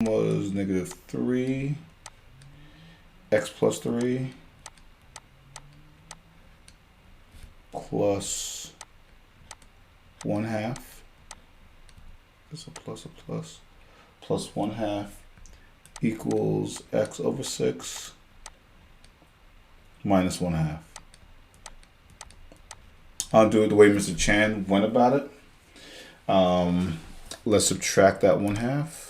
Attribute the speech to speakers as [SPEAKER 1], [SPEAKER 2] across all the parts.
[SPEAKER 1] was negative 3 x plus 3 plus 1/2. It's a plus plus 1/2 equals x over 6 minus 1/2. I'll do it the way Mr. Chan went about it. Let's subtract that 1/2.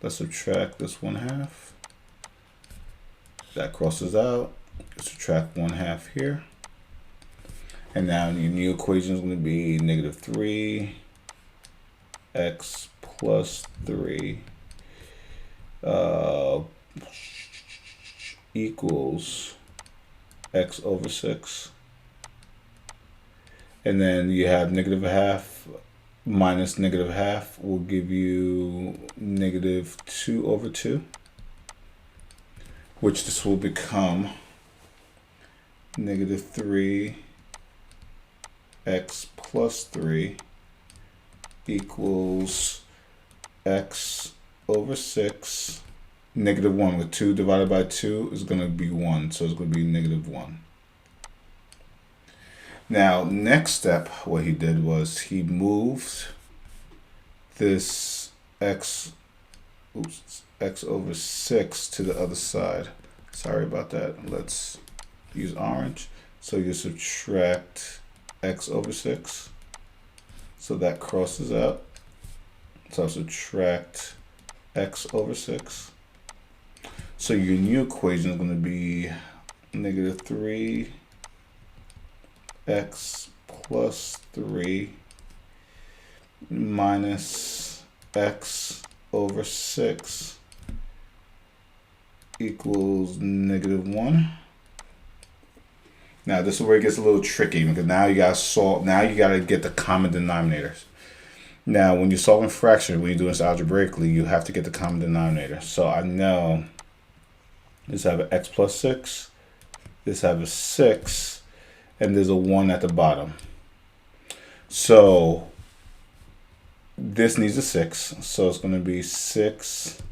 [SPEAKER 1] Let's subtract this 1/2. That crosses out. Subtract 1/2 here. And now your new equation is going to be negative 3 x plus 3 equals x over 6. And then you have negative 1/2 minus negative 1/2 will give you negative 2 over 2, which this will become negative 3 x plus 3 equals x over 6. Negative 1 with 2 divided by 2 is going to be 1, so it's going to be negative 1. Now, next step, what he did was he moved this x over 6 to the other side. Sorry about that. Let's use orange. So you subtract x over 6. So that crosses out. So I'll subtract x over 6. So your new equation is going to be negative 3 x plus 3 minus x over 6 equals negative 1. Now this is where it gets a little tricky, because now you got to solve. Now you got to get the common denominators. Now when you're solving fractions, when you're doing this algebraically, you have to get the common denominator. So I know this have an x plus 6, this have a 6, and there's a 1 at the bottom. So this needs a 6, so it's going to be 6x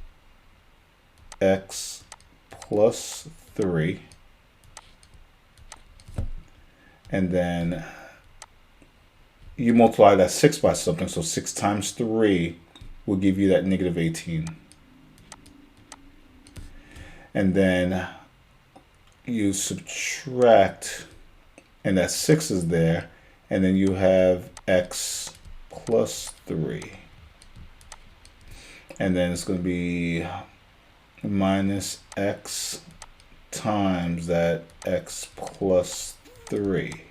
[SPEAKER 1] plus 3, and then you multiply that 6 by something, so 6 times 3 will give you that negative 18. And then you subtract, and that 6 is there, and then you have x plus 3. And then it's going to be minus x times that x plus 3.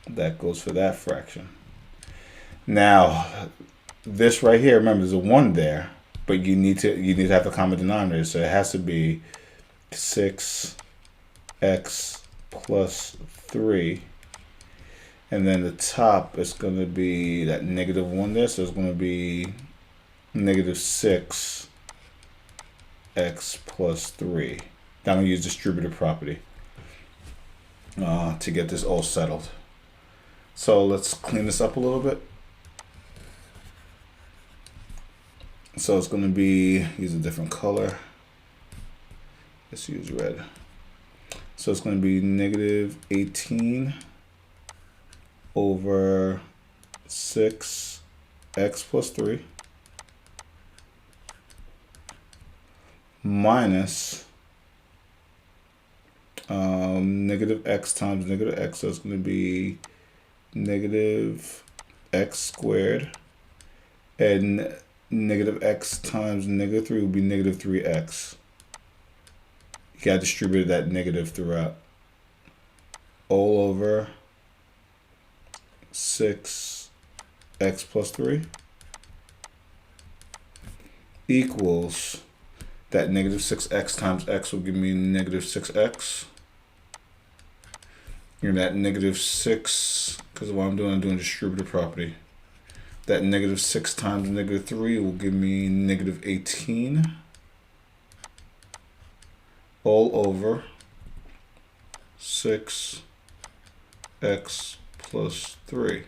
[SPEAKER 1] That goes for that fraction. Now, this right here, remember, there's a 1 there, but you need to have a common denominator, so it has to be 6x plus 3, and then the top is going to be that negative 1 there, so it's going to be negative 6x plus 3. Now I'm going to use distributive property to get this all settled. So let's clean this up a little bit. So it's going to be, use a different color. Let's use red. So it's going to be negative 18 over 6x plus 3 minus negative x times negative x. So it's going to be negative x squared, and negative x times negative 3 will be negative 3x. You got to distribute that negative throughout. All over 6x plus 3 equals that negative 6x times x will give me negative 6x. And that negative 6, because of what I'm doing distributive property. That negative 6 times negative 3 will give me negative 18. All over 6x plus 3.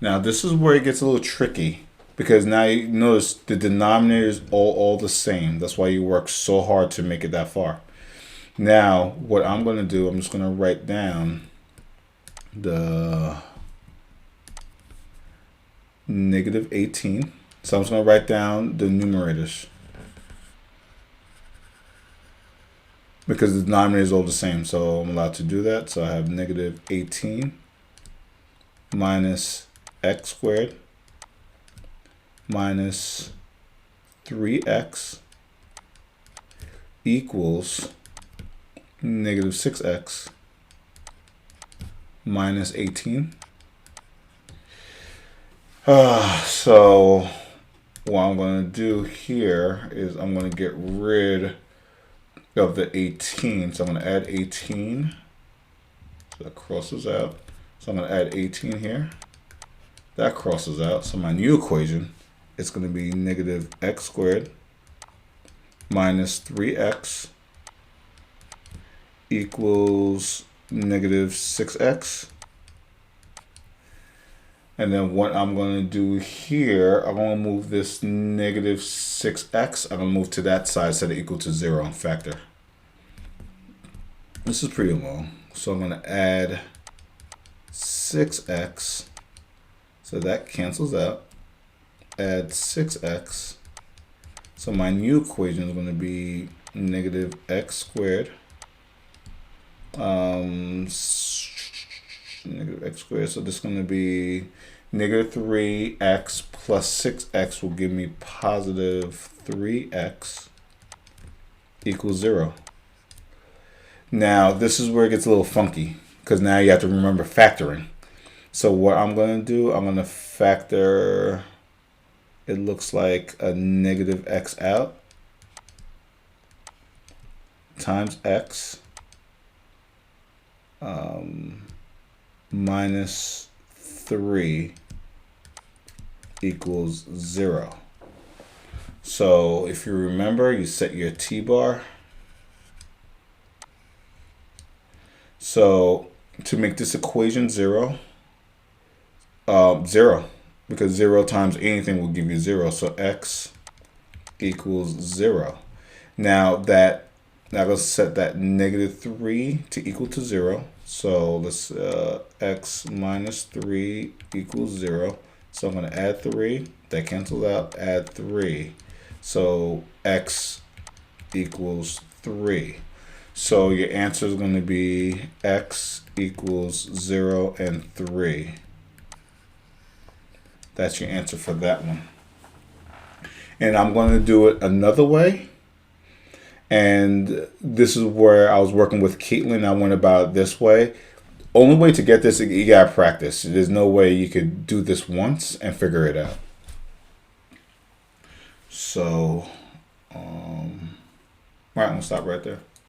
[SPEAKER 1] Now this is where it gets a little tricky because now you notice the denominator is all the same. That's why you work so hard to make it that far. Now what I'm going to do, I'm just going to write down the negative 18. So I'm just going to write down the numerators because the denominator is all the same. So I'm allowed to do that. So I have negative 18 minus x squared minus 3x equals negative 6x minus 18. So what I'm going to do here is I'm going to get rid of the 18. So I'm going to add 18. So that crosses out. So I'm going to add 18 here. That crosses out. So my new equation is going to be negative x squared minus 3x equals negative 6x. And then what I'm going to do here, I'm going to move this negative 6x. I'm going to move to that side, set it equal to 0 and factor. This is pretty long. So I'm going to add 6x. So that cancels out. Add 6x. So my new equation is going to be negative x squared. Negative x squared. So this is going to be negative 3x plus 6x will give me positive 3x equals 0. Now this is where it gets a little funky because now you have to remember factoring. So what I'm going to do, I'm going to factor, it looks like a negative x out times x minus 3 equals 0. So if you remember, you set your t-bar. So to make this equation 0, 0, because 0 times anything will give you 0. So x equals 0. Now let's set that negative 3 to equal to 0. So let's x minus 3 equals 0. So I'm going to add 3. That cancels out. Add 3. So x equals 3. So your answer is going to be x equals 0 and 3. That's your answer for that one. And I'm going to do it another way. And this is where I was working with Caitlin. I went about it this way. Only way to get this, you gotta practice. There's no way you could do this once and figure it out. So, all right, I'm gonna stop right there.